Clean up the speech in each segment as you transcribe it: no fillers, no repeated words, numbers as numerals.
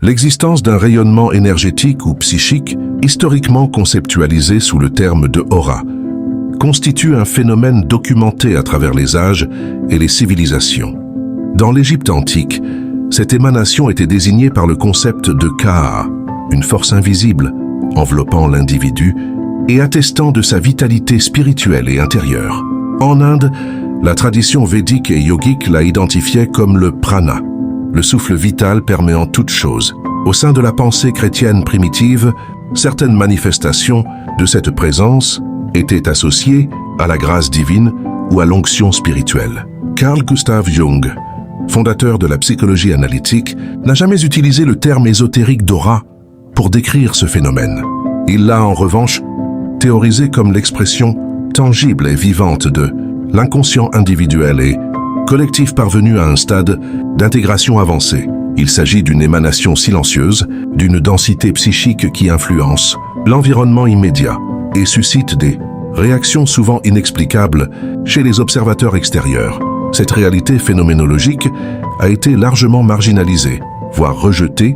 L'existence d'un rayonnement énergétique ou psychique, historiquement conceptualisé sous le terme de aura, constitue un phénomène documenté à travers les âges et les civilisations. Dans l'Égypte antique, cette émanation était désignée par le concept de Ka, une force invisible enveloppant l'individu et attestant de sa vitalité spirituelle et intérieure. En Inde, la tradition védique et yogique la identifiait comme le prana, le souffle vital perméant toute chose. Au sein de la pensée chrétienne primitive, certaines manifestations de cette présence étaient associées à la grâce divine ou à l'onction spirituelle. Carl Gustav Jung, fondateur de la psychologie analytique, n'a jamais utilisé le terme ésotérique d'aura pour décrire ce phénomène. Il l'a en revanche théorisé comme l'expression tangible et vivante de l'inconscient individuel et collectif parvenu à un stade d'intégration avancée. Il s'agit d'une émanation silencieuse, d'une densité psychique qui influence l'environnement immédiat et suscite des réactions souvent inexplicables chez les observateurs extérieurs. Cette réalité phénoménologique a été largement marginalisée, voire rejetée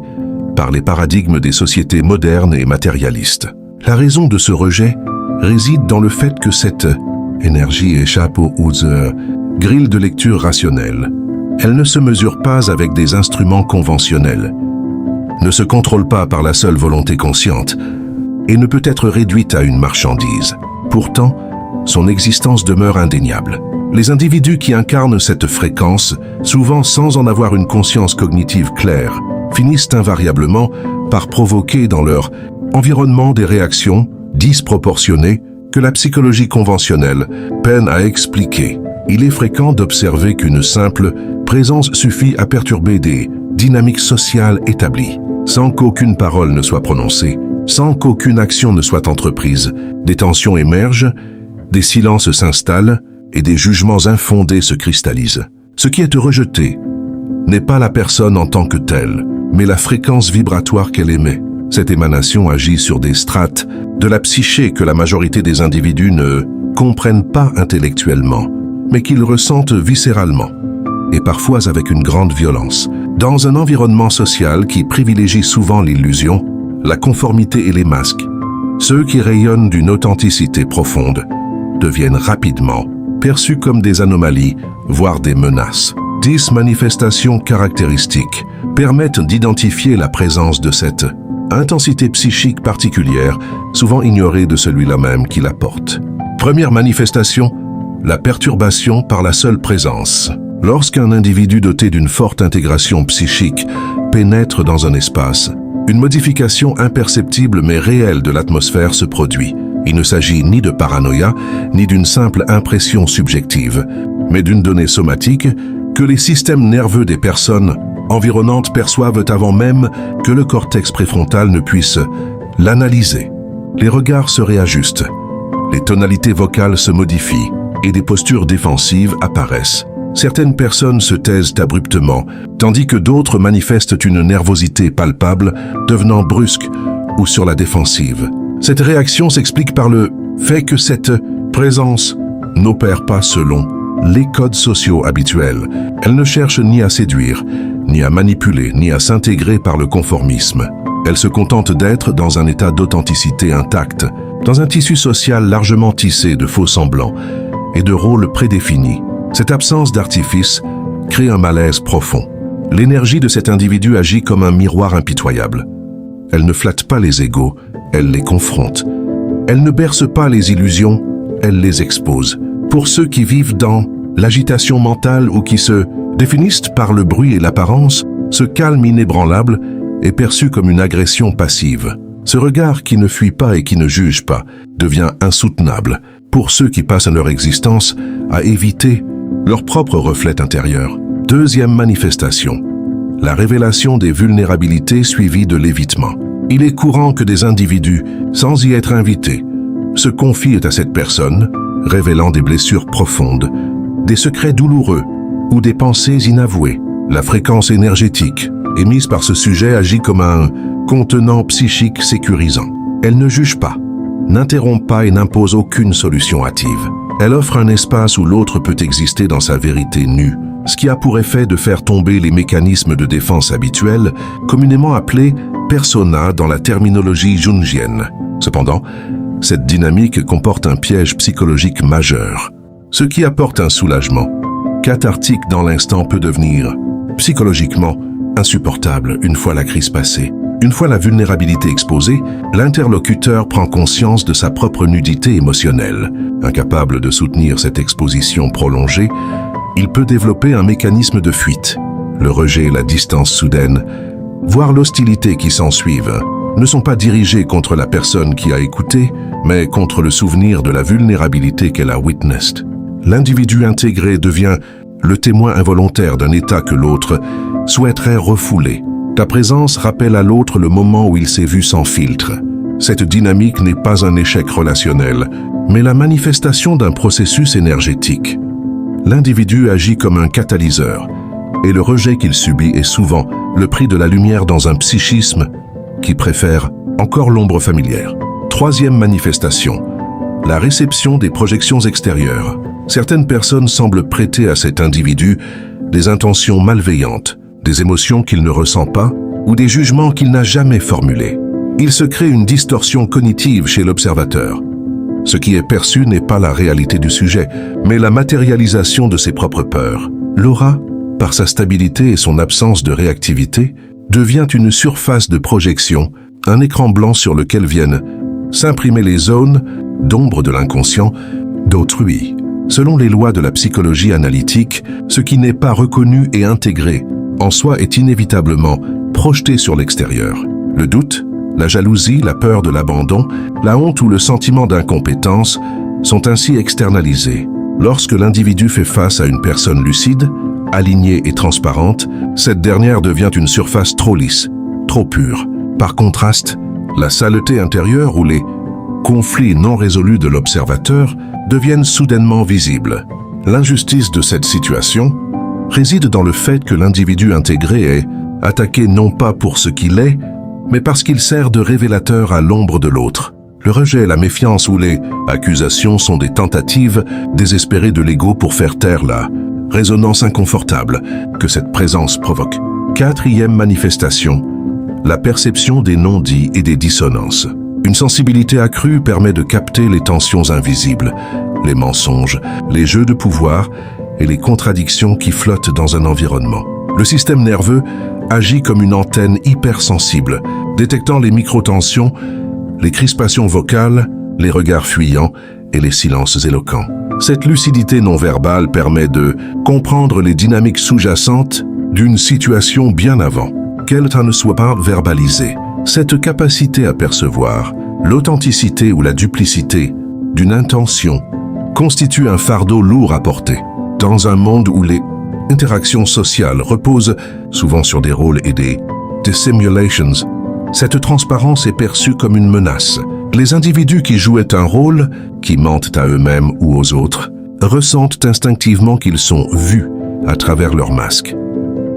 par les paradigmes des sociétés modernes et matérialistes. La raison de ce rejet réside dans le fait que cette énergie échappe aux grilles de lecture rationnelle. Elle ne se mesure pas avec des instruments conventionnels, ne se contrôle pas par la seule volonté consciente et ne peut être réduite à une marchandise. Pourtant, son existence demeure indéniable. Les individus qui incarnent cette fréquence, souvent sans en avoir une conscience cognitive claire, finissent invariablement par provoquer dans leur environnement des réactions disproportionnées que la psychologie conventionnelle peine à expliquer. Il est fréquent d'observer qu'une simple présence suffit à perturber des dynamiques sociales établies. Sans qu'aucune parole ne soit prononcée, sans qu'aucune action ne soit entreprise, des tensions émergent, des silences s'installent et des jugements infondés se cristallisent. Ce qui est rejeté n'est pas la personne en tant que telle, mais la fréquence vibratoire qu'elle émet. Cette émanation agit sur des strates de la psyché que la majorité des individus ne comprennent pas intellectuellement, mais qu'ils ressentent viscéralement, et parfois avec une grande violence. Dans un environnement social qui privilégie souvent l'illusion, la conformité et les masques, ceux qui rayonnent d'une authenticité profonde deviennent rapidement perçus comme des anomalies, voire des menaces. 10 manifestations caractéristiques permettent d'identifier la présence de cette intensité psychique particulière, souvent ignorée de celui-là même qui la porte. Première manifestation, la perturbation par la seule présence. Lorsqu'un individu doté d'une forte intégration psychique pénètre dans un espace, une modification imperceptible mais réelle de l'atmosphère se produit. Il ne s'agit ni de paranoïa, ni d'une simple impression subjective, mais d'une donnée somatique que les systèmes nerveux des personnes environnantes perçoivent avant même que le cortex préfrontal ne puisse l'analyser. Les regards se réajustent, les tonalités vocales se modifient et des postures défensives apparaissent. Certaines personnes se taisent abruptement, tandis que d'autres manifestent une nervosité palpable, devenant brusque ou sur la défensive. Cette réaction s'explique par le fait que cette présence n'opère pas selon les codes sociaux habituels. Elle ne cherche ni à séduire, ni à manipuler, ni à s'intégrer par le conformisme. Elle se contente d'être dans un état d'authenticité intacte, dans un tissu social largement tissé de faux semblants et de rôles prédéfinis. Cette absence d'artifice crée un malaise profond. L'énergie de cet individu agit comme un miroir impitoyable. Elle ne flatte pas les égos, elle les confronte. Elle ne berce pas les illusions, elle les expose. Pour ceux qui vivent dans l'agitation mentale ou qui se définissent par le bruit et l'apparence, ce calme inébranlable est perçu comme une agression passive. Ce regard qui ne fuit pas et qui ne juge pas devient insoutenable pour ceux qui passent leur existence à éviter leur propre reflet intérieur. Deuxième manifestation, la révélation des vulnérabilités suivie de l'évitement. Il est courant que des individus, sans y être invités, se confient à cette personne, révélant des blessures profondes, des secrets douloureux ou des pensées inavouées. La fréquence énergétique émise par ce sujet agit comme un contenant psychique sécurisant. Elle ne juge pas, n'interrompt pas et n'impose aucune solution hâtive. Elle offre un espace où l'autre peut exister dans sa vérité nue, ce qui a pour effet de faire tomber les mécanismes de défense habituels, communément appelés persona dans la terminologie jungienne. Cependant, cette dynamique comporte un piège psychologique majeur. Ce qui apporte un soulagement cathartique dans l'instant peut devenir, psychologiquement, insupportable une fois la crise passée. Une fois la vulnérabilité exposée, l'interlocuteur prend conscience de sa propre nudité émotionnelle. Incapable de soutenir cette exposition prolongée, il peut développer un mécanisme de fuite. Le rejet et la distance soudaine, voire l'hostilité qui s'ensuivent, ne sont pas dirigés contre la personne qui a écouté, mais contre le souvenir de la vulnérabilité qu'elle a witnessed. L'individu intégré devient le témoin involontaire d'un état que l'autre souhaiterait refouler. Ta présence rappelle à l'autre le moment où il s'est vu sans filtre. Cette dynamique n'est pas un échec relationnel, mais la manifestation d'un processus énergétique. L'individu agit comme un catalyseur, et le rejet qu'il subit est souvent le prix de la lumière dans un psychisme qui préfère encore l'ombre familière. Troisième manifestation, la réception des projections extérieures. Certaines personnes semblent prêter à cet individu des intentions malveillantes, des émotions qu'il ne ressent pas ou des jugements qu'il n'a jamais formulés. Il se crée une distorsion cognitive chez l'observateur. Ce qui est perçu n'est pas la réalité du sujet, mais la matérialisation de ses propres peurs. L'aura, par sa stabilité et son absence de réactivité, devient une surface de projection, un écran blanc sur lequel viennent s'imprimer les zones d'ombre de l'inconscient d'autrui. Selon les lois de la psychologie analytique, ce qui n'est pas reconnu et intégré en soi est inévitablement projeté sur l'extérieur. Le doute, la jalousie, la peur de l'abandon, la honte ou le sentiment d'incompétence sont ainsi externalisés. Lorsque l'individu fait face à une personne lucide, alignée et transparente, cette dernière devient une surface trop lisse, trop pure. Par contraste, la saleté intérieure ou les conflits non résolus de l'observateur deviennent soudainement visibles. L'injustice de cette situation réside dans le fait que l'individu intégré est attaqué non pas pour ce qu'il est, mais parce qu'il sert de révélateur à l'ombre de l'autre. Le rejet, la méfiance ou les accusations sont des tentatives désespérées de l'ego pour faire taire la résonance inconfortable que cette présence provoque. Quatrième manifestation, la perception des non-dits et des dissonances. Une sensibilité accrue permet de capter les tensions invisibles, les mensonges, les jeux de pouvoir et les contradictions qui flottent dans un environnement. Le système nerveux agit comme une antenne hypersensible, détectant les microtensions, les crispations vocales, les regards fuyants et les silences éloquents. Cette lucidité non verbale permet de comprendre les dynamiques sous-jacentes d'une situation bien avant qu'elle ne soit pas verbalisée. Cette capacité à percevoir l'authenticité ou la duplicité d'une intention constitue un fardeau lourd à porter. Dans un monde où les interactions sociales reposent souvent sur des rôles et des dissimulations, cette transparence est perçue comme une menace. Les individus qui jouaient un rôle, qui mentent à eux-mêmes ou aux autres, ressentent instinctivement qu'ils sont vus à travers leur masque.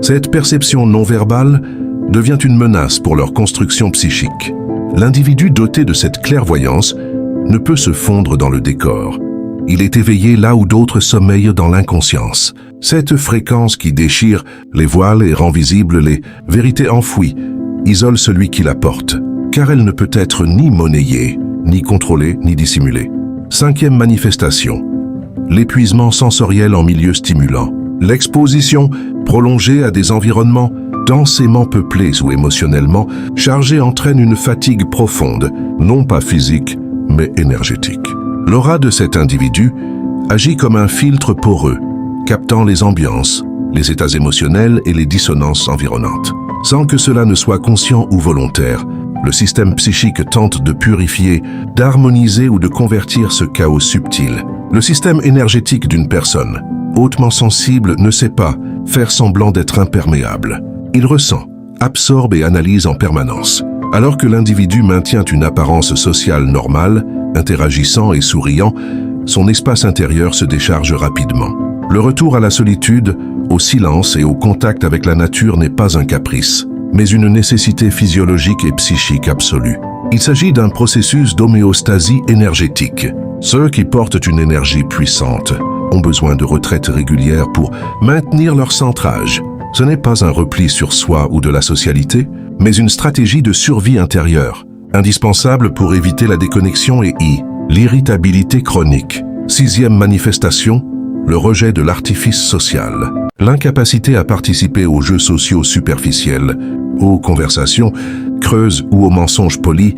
Cette perception non verbale devient une menace pour leur construction psychique. L'individu doté de cette clairvoyance ne peut se fondre dans le décor. Il est éveillé là où d'autres sommeillent dans l'inconscience. Cette fréquence qui déchire les voiles et rend visibles les vérités enfouies isole celui qui la porte, car elle ne peut être ni monnayée, ni contrôlée, ni dissimulée. Cinquième manifestation, l'épuisement sensoriel en milieu stimulant. L'exposition prolongée à des environnements densément peuplés ou émotionnellement chargés entraîne une fatigue profonde, non pas physique, mais énergétique. L'aura de cet individu agit comme un filtre poreux, captant les ambiances, les états émotionnels et les dissonances environnantes. Sans que cela ne soit conscient ou volontaire, le système psychique tente de purifier, d'harmoniser ou de convertir ce chaos subtil. Le système énergétique d'une personne, hautement sensible, ne sait pas faire semblant d'être imperméable. Il ressent, absorbe et analyse en permanence. Alors que l'individu maintient une apparence sociale normale, interagissant et souriant, son espace intérieur se décharge rapidement. Le retour à la solitude, au silence et au contact avec la nature n'est pas un caprice, mais une nécessité physiologique et psychique absolue. Il s'agit d'un processus d'homéostasie énergétique. Ceux qui portent une énergie puissante ont besoin de retraites régulières pour maintenir leur centrage. Ce n'est pas un repli sur soi ou de la socialité, mais une stratégie de survie intérieure, indispensable pour éviter la déconnexion et l'irritabilité chronique. 6e manifestation, le rejet de l'artifice social. L'incapacité à participer aux jeux sociaux superficiels, aux conversations creuses ou aux mensonges polis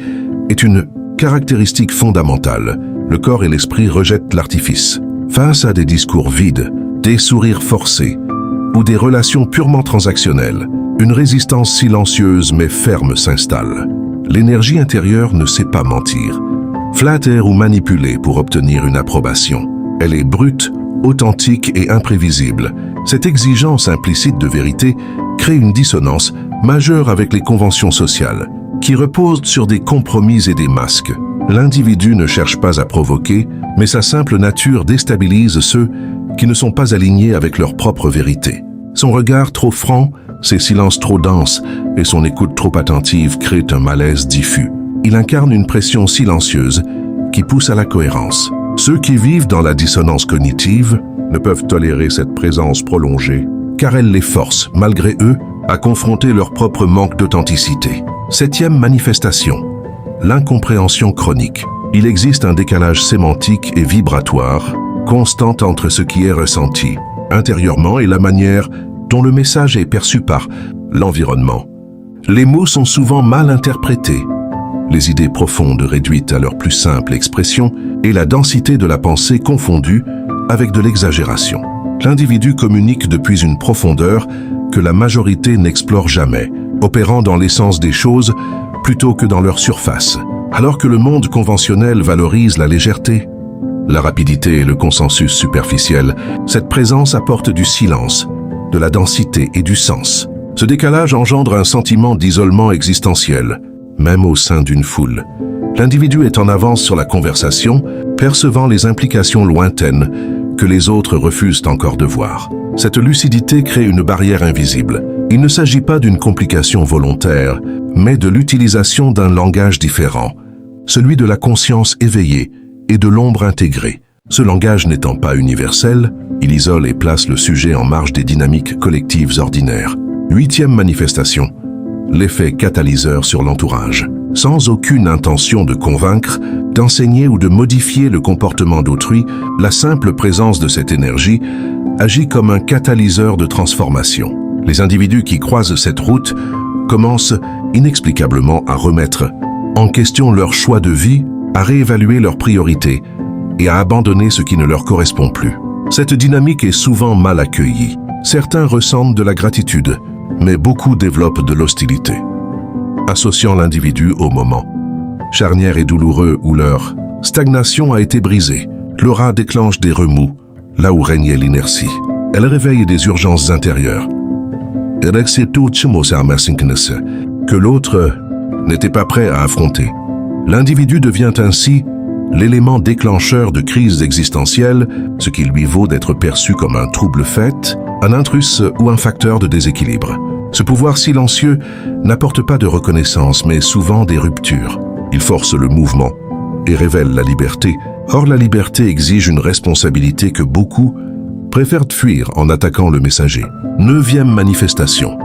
est une caractéristique fondamentale. Le corps et l'esprit rejettent l'artifice. Face à des discours vides, des sourires forcés ou des relations purement transactionnelles, une résistance silencieuse mais ferme s'installe. L'énergie intérieure ne sait pas mentir, flatter ou manipuler pour obtenir une approbation. Elle est brute, authentique et imprévisible. Cette exigence implicite de vérité crée une dissonance majeure avec les conventions sociales, qui reposent sur des compromis et des masques. L'individu ne cherche pas à provoquer, mais sa simple nature déstabilise ceux qui ne sont pas alignés avec leur propre vérité. Son regard trop franc, ses silences trop denses et son écoute trop attentive créent un malaise diffus. Il incarne une pression silencieuse qui pousse à la cohérence. Ceux qui vivent dans la dissonance cognitive ne peuvent tolérer cette présence prolongée, car elle les force, malgré eux, à confronter leur propre manque d'authenticité. 7e manifestation, l'incompréhension chronique. Il existe un décalage sémantique et vibratoire constant entre ce qui est ressenti intérieurement et la manière dont le message est perçu par l'environnement. Les mots sont souvent mal interprétés, les idées profondes réduites à leur plus simple expression et la densité de la pensée confondue avec de l'exagération. L'individu communique depuis une profondeur que la majorité n'explore jamais, opérant dans l'essence des choses plutôt que dans leur surface. Alors que le monde conventionnel valorise la légèreté, la rapidité et le consensus superficiel, cette présence apporte du silence, de la densité et du sens. Ce décalage engendre un sentiment d'isolement existentiel, même au sein d'une foule. L'individu est en avance sur la conversation, percevant les implications lointaines que les autres refusent encore de voir. Cette lucidité crée une barrière invisible. Il ne s'agit pas d'une complication volontaire, mais de l'utilisation d'un langage différent, celui de la conscience éveillée et de l'ombre intégrée. Ce langage n'étant pas universel, il isole et place le sujet en marge des dynamiques collectives ordinaires. 8e manifestation, l'effet catalyseur sur l'entourage. Sans aucune intention de convaincre, d'enseigner ou de modifier le comportement d'autrui, la simple présence de cette énergie agit comme un catalyseur de transformation. Les individus qui croisent cette route commencent inexplicablement à remettre en question leur choix de vie, à réévaluer leurs priorités et à abandonner ce qui ne leur correspond plus. Cette dynamique est souvent mal accueillie. Certains ressentent de la gratitude, mais beaucoup développent de l'hostilité, associant l'individu au moment charnière et douloureux où leur stagnation a été brisée. L'aura déclenche des remous, là où régnait l'inertie. Elle réveille des urgences intérieures, que l'autre n'était pas prêt à affronter. L'individu devient ainsi l'élément déclencheur de crises existentielles, ce qui lui vaut d'être perçu comme un trouble fait, un intrus ou un facteur de déséquilibre. Ce pouvoir silencieux n'apporte pas de reconnaissance, mais souvent des ruptures. Il force le mouvement et révèle la liberté. Or, la liberté exige une responsabilité que beaucoup préfèrent fuir en attaquant le messager. 9e manifestation,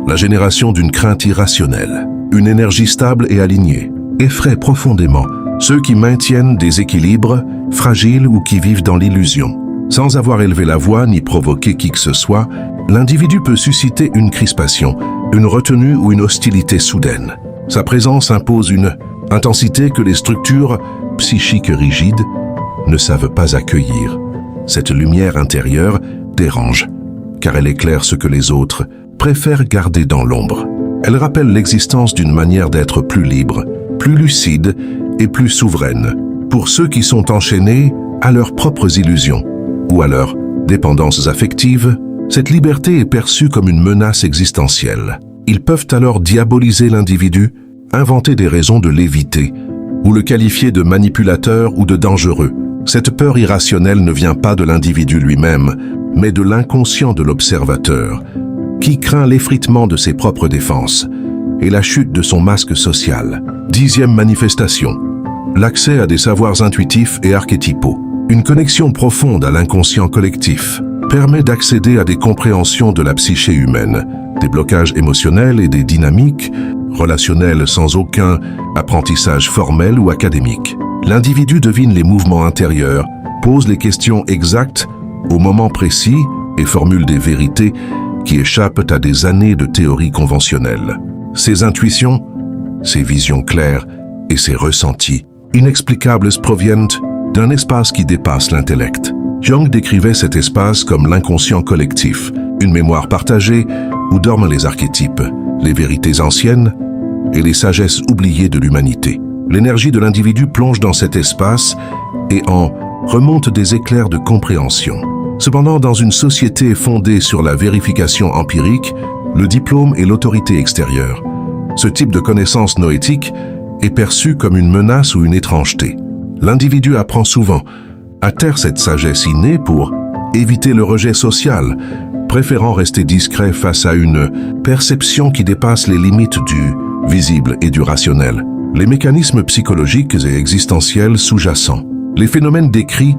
la génération d'une crainte irrationnelle. Une énergie stable et alignée effraie profondément ceux qui maintiennent des équilibres fragiles ou qui vivent dans l'illusion. Sans avoir élevé la voix ni provoqué qui que ce soit, l'individu peut susciter une crispation, une retenue ou une hostilité soudaine. Sa présence impose une intensité que les structures psychiques rigides ne savent pas accueillir. Cette lumière intérieure dérange, car elle éclaire ce que les autres préfèrent garder dans l'ombre. Elle rappelle l'existence d'une manière d'être plus libre, plus lucide et plus souveraine, pour ceux qui sont enchaînés à leurs propres illusions ou à leurs dépendances affectives. Cette liberté est perçue comme une menace existentielle. Ils peuvent alors diaboliser l'individu, inventer des raisons de l'éviter, ou le qualifier de manipulateur ou de dangereux. Cette peur irrationnelle ne vient pas de l'individu lui-même, mais de l'inconscient de l'observateur, qui craint l'effritement de ses propres défenses. et la chute de son masque social. 10e manifestation. L'accès à des savoirs intuitifs et archétypaux. Une connexion profonde à l'inconscient collectif permet d'accéder à des compréhensions de la psyché humaine, des blocages émotionnels et des dynamiques relationnelles sans aucun apprentissage formel ou académique. L'individu devine les mouvements intérieurs, pose les questions exactes au moment précis et formule des vérités qui échappent à des années de théorie conventionnelle. Ses intuitions, ses visions claires et ses ressentis inexplicables proviennent d'un espace qui dépasse l'intellect. Jung décrivait cet espace comme l'inconscient collectif, une mémoire partagée où dorment les archétypes, les vérités anciennes et les sagesses oubliées de l'humanité. L'énergie de l'individu plonge dans cet espace et en remonte des éclairs de compréhension. Cependant, dans une société fondée sur la vérification empirique, le diplôme et l'autorité extérieure, ce type de connaissance noétique est perçu comme une menace ou une étrangeté. L'individu apprend souvent à taire cette sagesse innée pour éviter le rejet social, préférant rester discret face à une perception qui dépasse les limites du visible et du rationnel. Les mécanismes psychologiques et existentiels sous-jacents. Les phénomènes décrits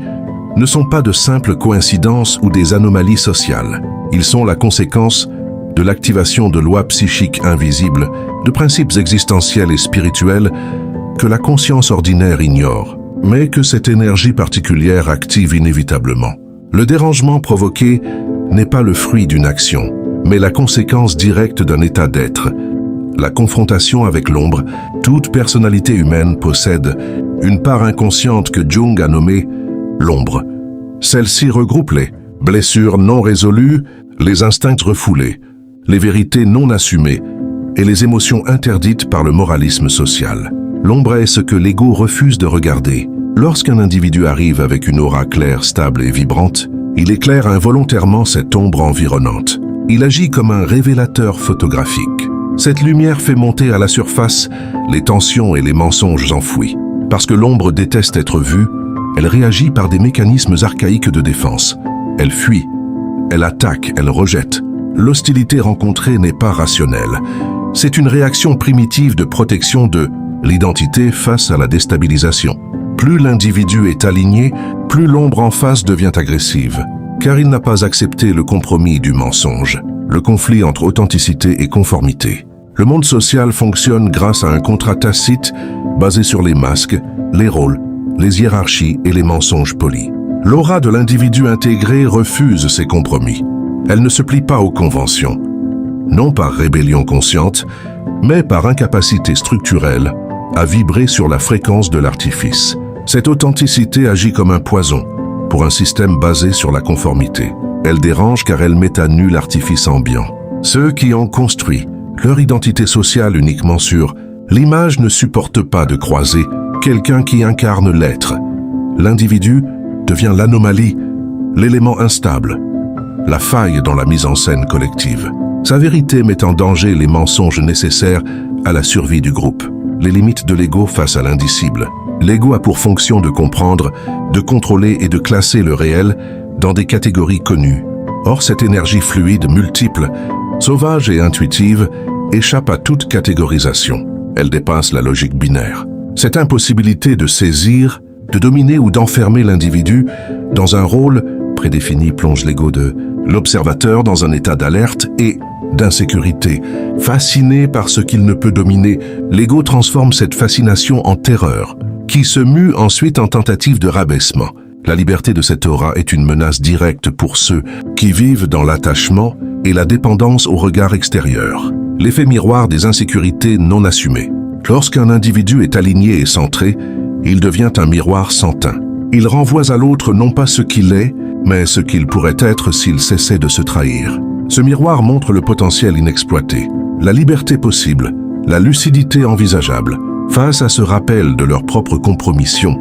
ne sont pas de simples coïncidences ou des anomalies sociales. Ils sont la conséquence de l'activation de lois psychiques invisibles, de principes existentiels et spirituels que la conscience ordinaire ignore, mais que cette énergie particulière active inévitablement. Le dérangement provoqué n'est pas le fruit d'une action, mais la conséquence directe d'un état d'être. La confrontation avec l'ombre, toute personnalité humaine possède une part inconsciente que Jung a nommée l'ombre. Celle-ci regroupe les blessures non résolues, les instincts refoulés, les vérités non assumées et les émotions interdites par le moralisme social. L'ombre est ce que l'ego refuse de regarder. Lorsqu'un individu arrive avec une aura claire, stable et vibrante, il éclaire involontairement cette ombre environnante. Il agit comme un révélateur photographique. Cette lumière fait monter à la surface les tensions et les mensonges enfouis. Parce que l'ombre déteste être vue, elle réagit par des mécanismes archaïques de défense. Elle fuit, elle attaque, elle rejette. L'hostilité rencontrée n'est pas rationnelle. C'est une réaction primitive de protection de l'identité face à la déstabilisation. Plus l'individu est aligné, plus l'ombre en face devient agressive, car il n'a pas accepté le compromis du mensonge, le conflit entre authenticité et conformité. Le monde social fonctionne grâce à un contrat tacite basé sur les masques, les rôles, les hiérarchies et les mensonges polis. L'aura de l'individu intégré refuse ces compromis. Elle ne se plie pas aux conventions, non par rébellion consciente, mais par incapacité structurelle à vibrer sur la fréquence de l'artifice. Cette authenticité agit comme un poison pour un système basé sur la conformité. Elle dérange car elle met à nu l'artifice ambiant. Ceux qui ont construit leur identité sociale uniquement sur l'image ne supportent pas de croiser quelqu'un qui incarne l'être. L'individu devient l'anomalie, l'élément instable, la faille dans la mise en scène collective. Sa vérité met en danger les mensonges nécessaires à la survie du groupe, les limites de l'ego face à l'indicible. L'ego a pour fonction de comprendre, de contrôler et de classer le réel dans des catégories connues. Or, cette énergie fluide, multiple, sauvage et intuitive, échappe à toute catégorisation. Elle dépasse la logique binaire. Cette impossibilité de saisir, de dominer ou d'enfermer l'individu dans un rôle prédéfini plonge l'ego de l'observateur dans un état d'alerte et d'insécurité. Fasciné par ce qu'il ne peut dominer, l'ego transforme cette fascination en terreur, qui se mue ensuite en tentative de rabaissement. La liberté de cette aura est une menace directe pour ceux qui vivent dans l'attachement et la dépendance au regard extérieur. L'effet miroir des insécurités non assumées. Lorsqu'un individu est aligné et centré, il devient un miroir sans teint. Il renvoie à l'autre non pas ce qu'il est, mais ce qu'il pourrait être s'il cessait de se trahir. Ce miroir montre le potentiel inexploité, la liberté possible, la lucidité envisageable. Face à ce rappel de leur propre compromission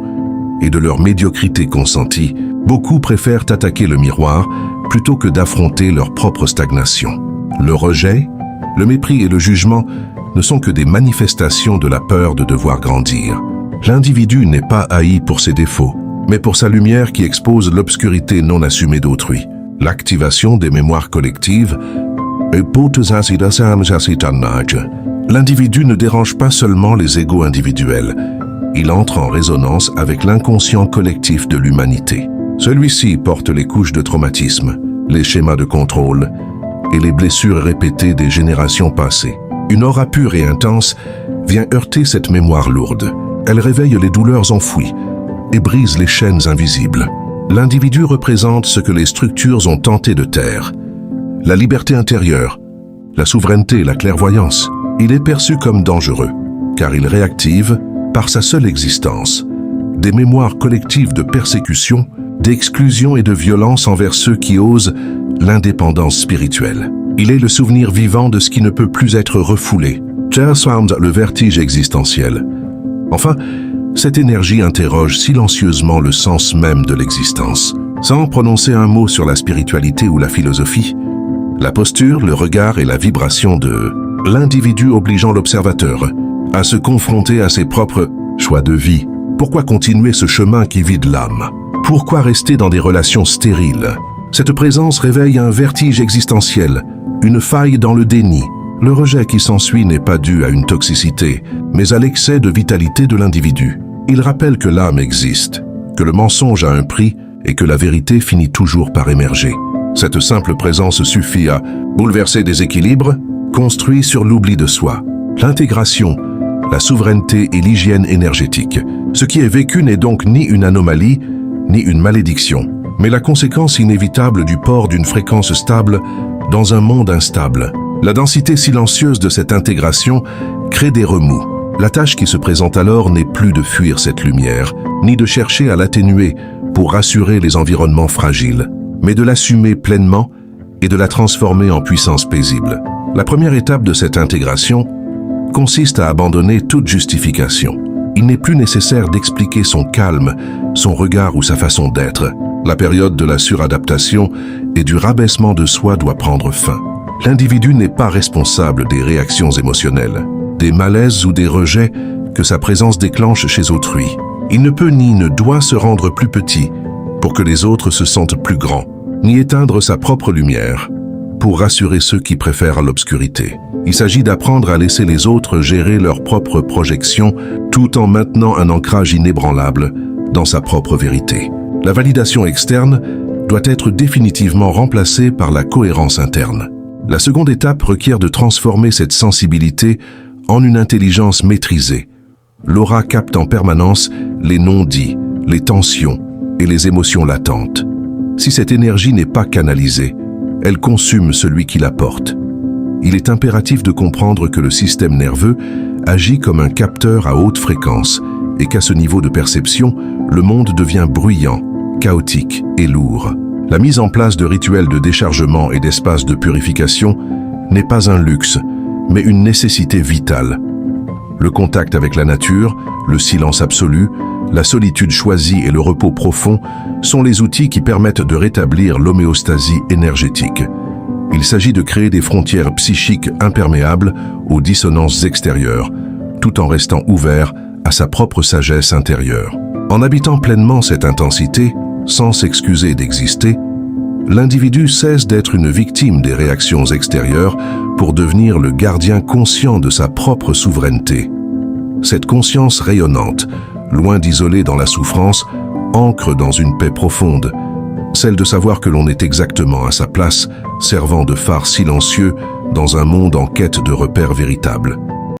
et de leur médiocrité consentie, beaucoup préfèrent attaquer le miroir plutôt que d'affronter leur propre stagnation. Le rejet, le mépris et le jugement ne sont que des manifestations de la peur de devoir grandir. L'individu n'est pas haï pour ses défauts, mais pour sa lumière qui expose l'obscurité non assumée d'autrui. L'activation des mémoires collectives L'individu ne dérange pas seulement les égos individuels, il entre en résonance avec l'inconscient collectif de l'humanité. Celui-ci porte les couches de traumatisme, les schémas de contrôle et les blessures répétées des générations passées. Une aura pure et intense vient heurter cette mémoire lourde. Elle réveille les douleurs enfouies et brise les chaînes invisibles. L'individu représente ce que les structures ont tenté de taire. La liberté intérieure, la souveraineté, la clairvoyance. Il est perçu comme dangereux, car il réactive, par sa seule existence, des mémoires collectives de persécution, d'exclusion et de violence envers ceux qui osent l'indépendance spirituelle. Il est le souvenir vivant de ce qui ne peut plus être refoulé. Sound, le vertige existentiel. Enfin, cette énergie interroge silencieusement le sens même de l'existence. Sans prononcer un mot sur la spiritualité ou la philosophie, la posture, le regard et la vibration de l'individu obligeant l'observateur à se confronter à ses propres choix de vie. Pourquoi continuer ce chemin qui vide l'âme? Pourquoi rester dans des relations stériles? Cette présence réveille un vertige existentiel, une faille dans le déni. Le rejet qui s'ensuit n'est pas dû à une toxicité, mais à l'excès de vitalité de l'individu. Il rappelle que l'âme existe, que le mensonge a un prix et que la vérité finit toujours par émerger. Cette simple présence suffit à bouleverser des équilibres construits sur l'oubli de soi. L'intégration, la souveraineté et l'hygiène énergétique. Ce qui est vécu n'est donc ni une anomalie, ni une malédiction, mais la conséquence inévitable du port d'une fréquence stable dans un monde instable. La densité silencieuse de cette intégration crée des remous. La tâche qui se présente alors n'est plus de fuir cette lumière, ni de chercher à l'atténuer pour rassurer les environnements fragiles, mais de l'assumer pleinement et de la transformer en puissance paisible. La première étape de cette intégration consiste à abandonner toute justification. Il n'est plus nécessaire d'expliquer son calme, son regard ou sa façon d'être. La période de la suradaptation et du rabaissement de soi doit prendre fin. L'individu n'est pas responsable des réactions émotionnelles, des malaises ou des rejets que sa présence déclenche chez autrui. Il ne peut ni ne doit se rendre plus petit pour que les autres se sentent plus grands, ni éteindre sa propre lumière pour rassurer ceux qui préfèrent l'obscurité. Il s'agit d'apprendre à laisser les autres gérer leurs propres projections tout en maintenant un ancrage inébranlable dans sa propre vérité. La validation externe doit être définitivement remplacée par la cohérence interne. La seconde étape requiert de transformer cette sensibilité en une intelligence maîtrisée. L'aura capte en permanence les non-dits, les tensions et les émotions latentes. Si cette énergie n'est pas canalisée, elle consume celui qui la porte. Il est impératif de comprendre que le système nerveux agit comme un capteur à haute fréquence et qu'à ce niveau de perception, le monde devient bruyant, chaotique et lourd. La mise en place de rituels de déchargement et d'espaces de purification n'est pas un luxe, mais une nécessité vitale. Le contact avec la nature, le silence absolu, la solitude choisie et le repos profond sont les outils qui permettent de rétablir l'homéostasie énergétique. Il s'agit de créer des frontières psychiques imperméables aux dissonances extérieures, tout en restant ouvert à sa propre sagesse intérieure. En habitant pleinement cette intensité, sans s'excuser d'exister, l'individu cesse d'être une victime des réactions extérieures pour devenir le gardien conscient de sa propre souveraineté. Cette conscience rayonnante, loin d'isoler dans la souffrance, ancre dans une paix profonde, celle de savoir que l'on est exactement à sa place, servant de phare silencieux dans un monde en quête de repères véritables.